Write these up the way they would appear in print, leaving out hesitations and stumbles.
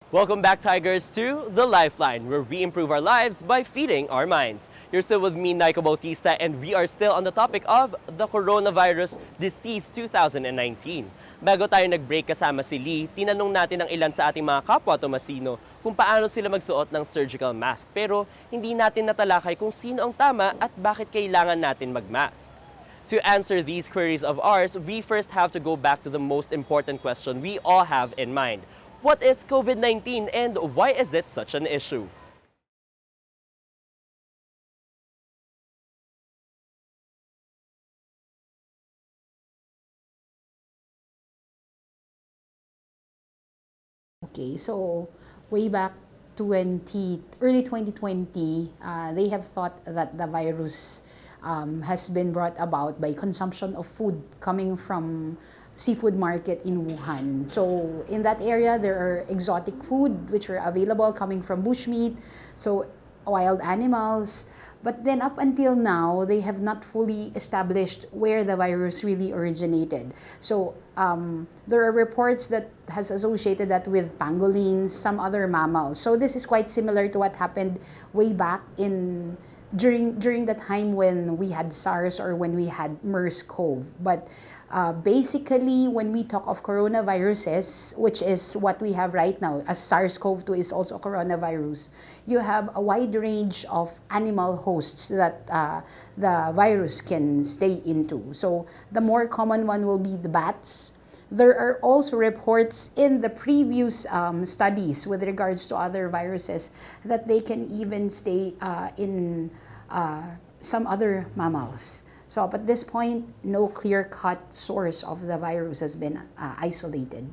Welcome back, Tigers, to the Lifeline, where we improve our lives by feeding our minds. You're still with me, Nico Bautista, and we are still on the topic of the coronavirus disease 2019. Bago tayo nag-break kasama si Lee, tinanong natin ang ilan sa ating mga kapwa Tomasino kung paano sila magsuot ng surgical mask. Pero hindi natin natalakay kung sino ang tama at bakit kailangan natin mag-mask. To answer these queries of ours, we first have to go back to the most important question we all have in mind. What is COVID-19 and why is it such an issue? Okay, so way back early 2020, they have thought that the virus has been brought about by consumption of food coming from seafood market in Wuhan. So in that area, there are exotic food which are available coming from bushmeat, so wild animals. But then up until now, they have not fully established where the virus really originated. So there are reports that has associated that with pangolins, some other mammals. So this is quite similar to what happened way back during the time when we had SARS or when we had MERS-CoV. But basically, when we talk of coronaviruses, which is what we have right now, as SARS-CoV-2 is also a coronavirus, you have a wide range of animal hosts that the virus can stay into. So the more common one will be the bats. There are also reports in the previous studies with regards to other viruses that they can even stay in some other mammals. So up at this point, no clear-cut source of the virus has been isolated.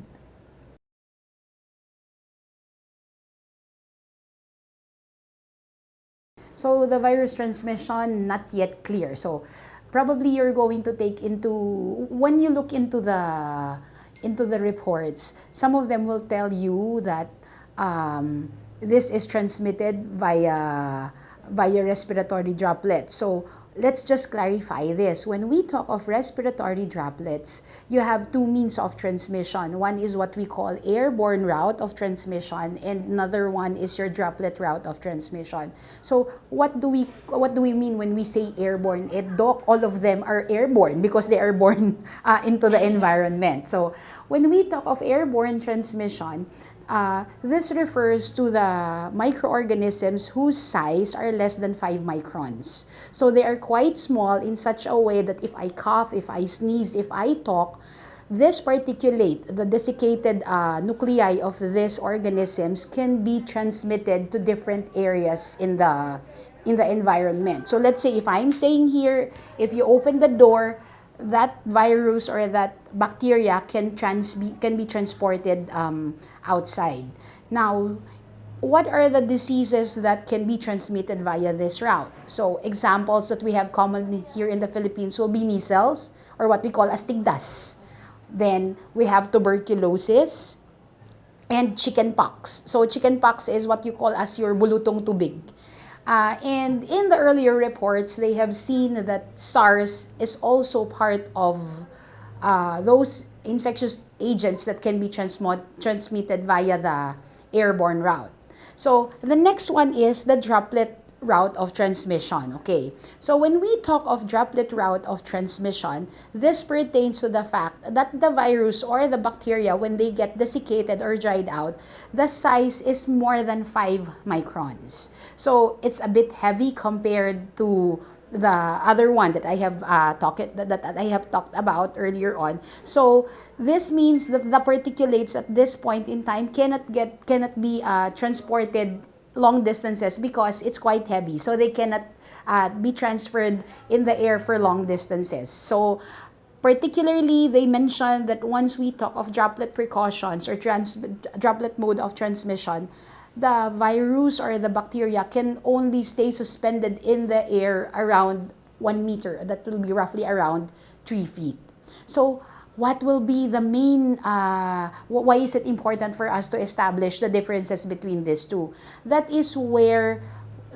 So the virus transmission, not yet clear. So probably you're going to take into, when you look into the reports, some of them will tell you that this is transmitted via respiratory droplets. So let's just clarify this. When we talk of respiratory droplets, you have two means of transmission. One is what we call airborne route of transmission, and another one is your droplet route of transmission. So what do we mean when we say airborne? All of them are airborne because they are born into the environment. So when we talk of airborne transmission, this refers to the microorganisms whose size are less than 5 microns. So they are quite small in such a way that if I cough, if I sneeze, if I talk, this particulate, the desiccated nuclei of these organisms can be transmitted to different areas in the environment. So let's say if I'm staying here, if you open the door, that virus or that bacteria can be transported outside. Now, what are the diseases that can be transmitted via this route? So examples that we have commonly here in the Philippines will be measles, or what we call astigdas. Then we have tuberculosis and chickenpox. So chickenpox is what you call as your bulutong tubig. And in the earlier reports, they have seen that SARS is also part of those infectious agents that can be transmitted via the airborne route. So the next one is the droplet route of transmission. Okay, so when we talk of droplet route of transmission, this pertains to the fact that the virus or the bacteria, when they get desiccated or dried out, the size is more than 5 microns. So it's a bit heavy compared to the other one that I have talked about earlier on. So this means that the particulates at this point in time cannot be transported long distances because it's quite heavy, so they cannot be transferred in the air for long distances. So particularly, they mentioned that once we talk of droplet precautions or droplet mode of transmission, the virus or the bacteria can only stay suspended in the air around 1 meter. That will be roughly around 3 feet. So what will be the main, why is it important for us to establish the differences between these two? That is where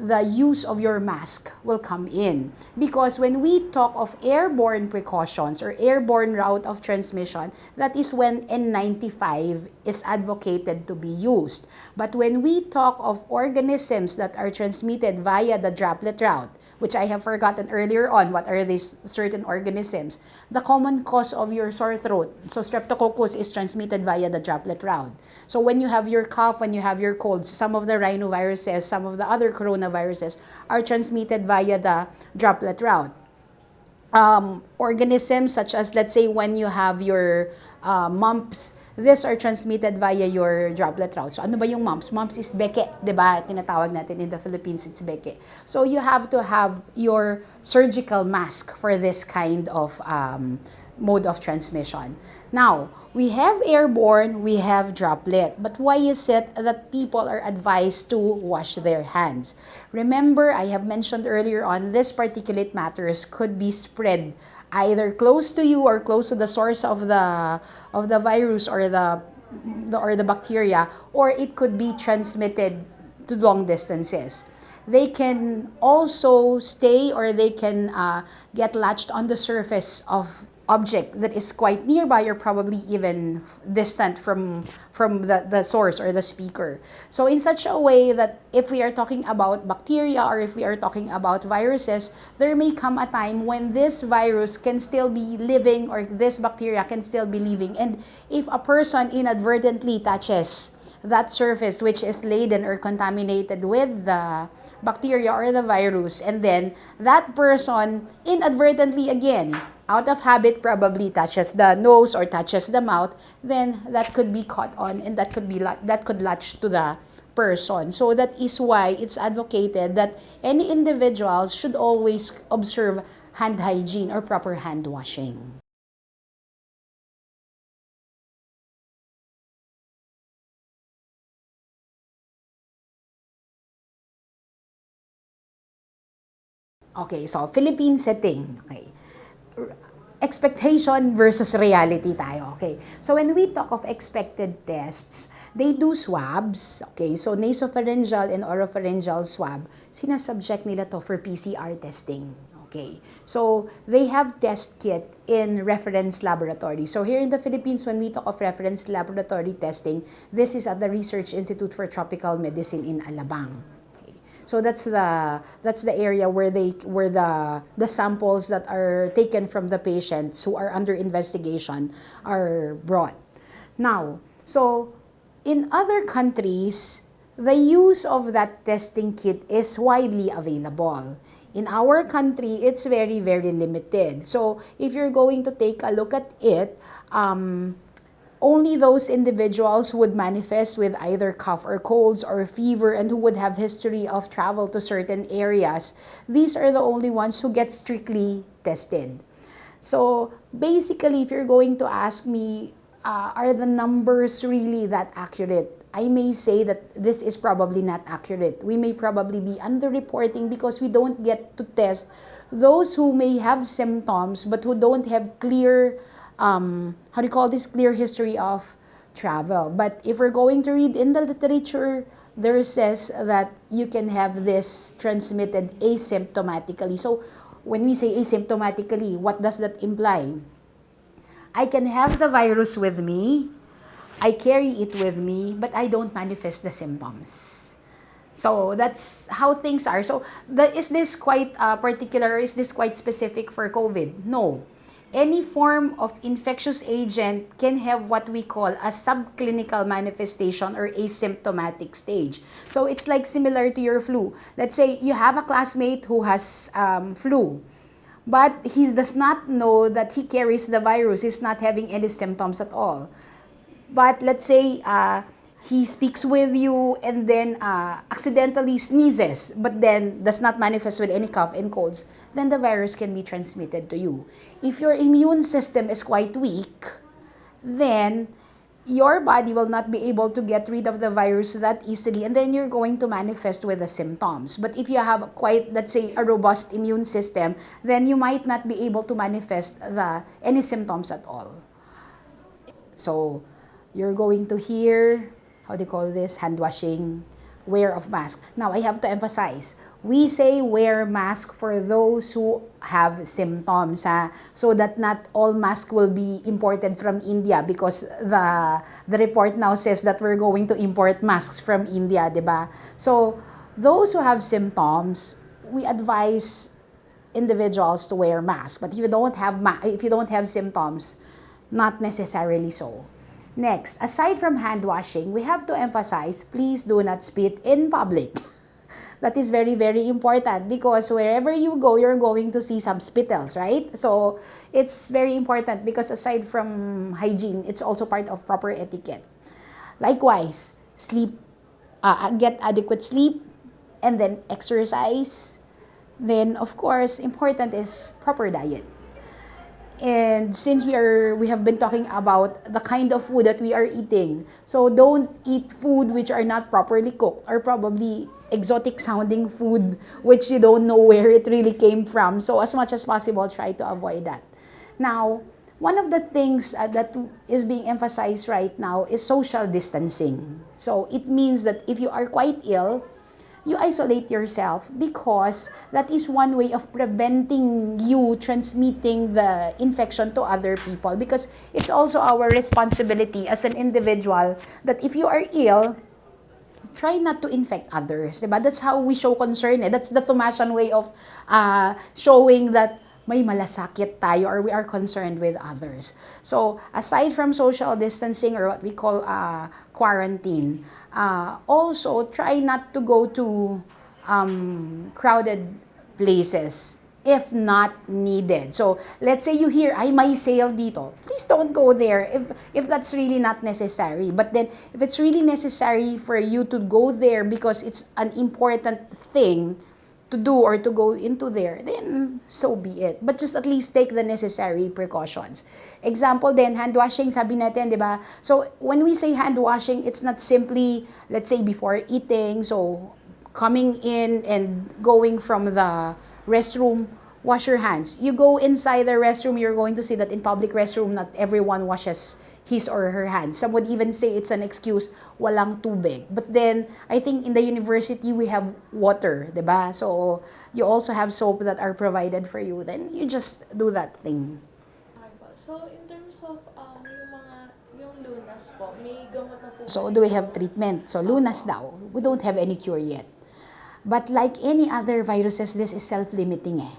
the use of your mask will come in. Because when we talk of airborne precautions or airborne route of transmission, that is when N95 is advocated to be used. But when we talk of organisms that are transmitted via the droplet route, which I have forgotten earlier on, what are these certain organisms? The common cause of your sore throat. So streptococcus is transmitted via the droplet route. So when you have your cough, when you have your colds, some of the rhinoviruses, some of the other coronaviruses are transmitted via the droplet route. Organisms such as, let's say, when you have your mumps, these are transmitted via your droplet route. So ano ba yung mumps? Mumps is beke, di ba? Tinatawag natin in the Philippines, it's beke. So you have to have your surgical mask for this kind of mode of transmission. Now, we have airborne, we have droplet. But why is it that people are advised to wash their hands? Remember, I have mentioned earlier on, this particulate matters could be spread either close to you or close to the source of the virus or the bacteria, or it could be transmitted to long distances. They can also stay or they can get latched on the surface of object that is quite nearby or probably even distant from the source or the speaker. So in such a way that if we are talking about bacteria or if we are talking about viruses, there may come a time when this virus can still be living or this bacteria can still be living. And if a person inadvertently touches that surface which is laden or contaminated with the bacteria or the virus, and then that person inadvertently again, out of habit, probably touches the nose or touches the mouth, then that could be caught on and that could latch to the person. So that is why it's advocated that any individuals should always observe hand hygiene or proper hand washing. Okay, so Philippine setting. Okay. Expectation versus reality tayo. Okay. So when we talk of expected tests, they do swabs. Okay. So nasopharyngeal and oropharyngeal swab, sinasubject nila to for PCR testing. Okay. So they have test kit in reference laboratory. So here in the Philippines, when we talk of reference laboratory testing, this is at the Research Institute for Tropical Medicine in Alabang. So that's the area where the samples that are taken from the patients who are under investigation are brought. Now, so in other countries, the use of that testing kit is widely available. In our country, it's very, very limited. So if you're going to take a look at it, only those individuals who would manifest with either cough or colds or fever and who would have history of travel to certain areas, these are the only ones who get strictly tested. So basically, if you're going to ask me, are the numbers really that accurate? I may say that this is probably not accurate. We may probably be underreporting because we don't get to test those who may have symptoms but who don't have clear clear history of travel. But if we're going to read in the literature, there says that you can have this transmitted asymptomatically. So when we say asymptomatically, what does that imply? I can have the virus with me, I carry it with me, but I don't manifest the symptoms. So that's how things are. So is this quite particular, is this quite specific for COVID? No. Any form of infectious agent can have what we call a subclinical manifestation or asymptomatic stage. So it's like similar to your flu. Let's say you have a classmate who has flu, but he does not know that he carries the virus. He's not having any symptoms at all. But let's say he speaks with you and then accidentally sneezes, but then does not manifest with any cough and colds, then the virus can be transmitted to you. If your immune system is quite weak, then your body will not be able to get rid of the virus that easily, and then you're going to manifest with the symptoms. But if you have quite, let's say, a robust immune system, then you might not be able to manifest any symptoms at all. So you're going to hear, how do you call this, hand washing, wear of mask. Now, I have to emphasize, we say wear mask for those who have symptoms, so that not all mask will be imported from India because the report now says that we're going to import masks from India, diba? So, those who have symptoms, we advise individuals to wear masks. But if you don't have symptoms, not necessarily so. Next, aside from hand washing, we have to emphasize, please do not spit in public. That is very, very important because wherever you go, you're going to see some spittles, right? So it's very important because aside from hygiene, it's also part of proper etiquette. Likewise, get adequate sleep, and then exercise. Then, of course, important is proper diet. And since we have been talking about the kind of food that we are eating, so don't eat food which are not properly cooked or probably exotic sounding food which you don't know where it really came from. So as much as possible, try to avoid that. Now, one of the things that is being emphasized right now is social distancing. So it means that if you are quite ill, you isolate yourself because that is one way of preventing you transmitting the infection to other people, because it's also our responsibility as an individual that if you are ill, try not to infect others, diba? That's how we show concern. That's the Tomasian way of showing that may malasakit tayo or we are concerned with others. So, aside from social distancing or what we call quarantine, also try not to go to crowded places if not needed. So, let's say you hear, ay, may sale dito. Please don't go there if that's really not necessary. But then, if it's really necessary for you to go there because it's an important thing to do or to go into there, then so be it. But just at least take the necessary precautions. Example then, hand washing, sabi natin, di ba? So, when we say hand washing, it's not simply, let's say, before eating, so coming in and going from the restroom, wash your hands. You go inside the restroom, you're going to see that in public restroom, not everyone washes his or her hands. Some would even say it's an excuse, walang tubig. But then, I think in the university, we have water, diba? So, you also have soap that are provided for you. Then, you just do that thing. So, in terms of yung lunas po, may gamot na po. So, do we have treatment? So, lunas daw. We don't have any cure yet. But like any other viruses, this is self-limiting eh.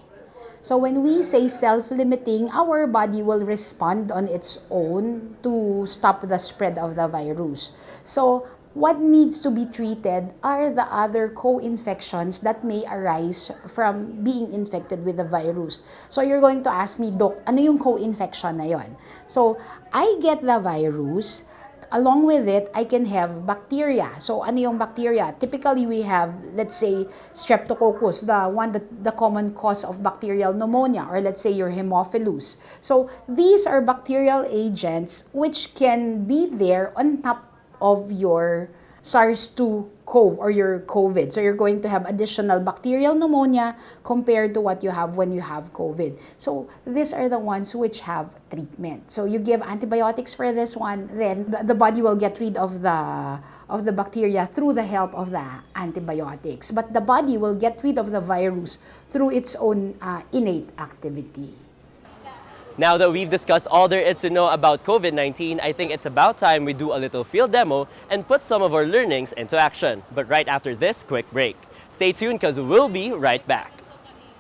So when we say self-limiting, our body will respond on its own to stop the spread of the virus. So what needs to be treated are the other co-infections that may arise from being infected with the virus. So you're going to ask me, Doc, ano yung co-infection na yon? So I get the virus. Along with it, I can have bacteria. So, ano yung bacteria? Typically, we have, let's say, streptococcus, the common cause of bacterial pneumonia, or let's say your Haemophilus. So, these are bacterial agents which can be there on top of your SARS-2 or your COVID. So, you're going to have additional bacterial pneumonia compared to what you have when you have COVID. So, these are the ones which have treatment. So, you give antibiotics for this one, then the body will get rid of the bacteria through the help of the antibiotics. But the body will get rid of the virus through its own innate activity. Now that we've discussed all there is to know about COVID-19, I think it's about time we do a little field demo and put some of our learnings into action. But right after this quick break. Stay tuned because we'll be right back.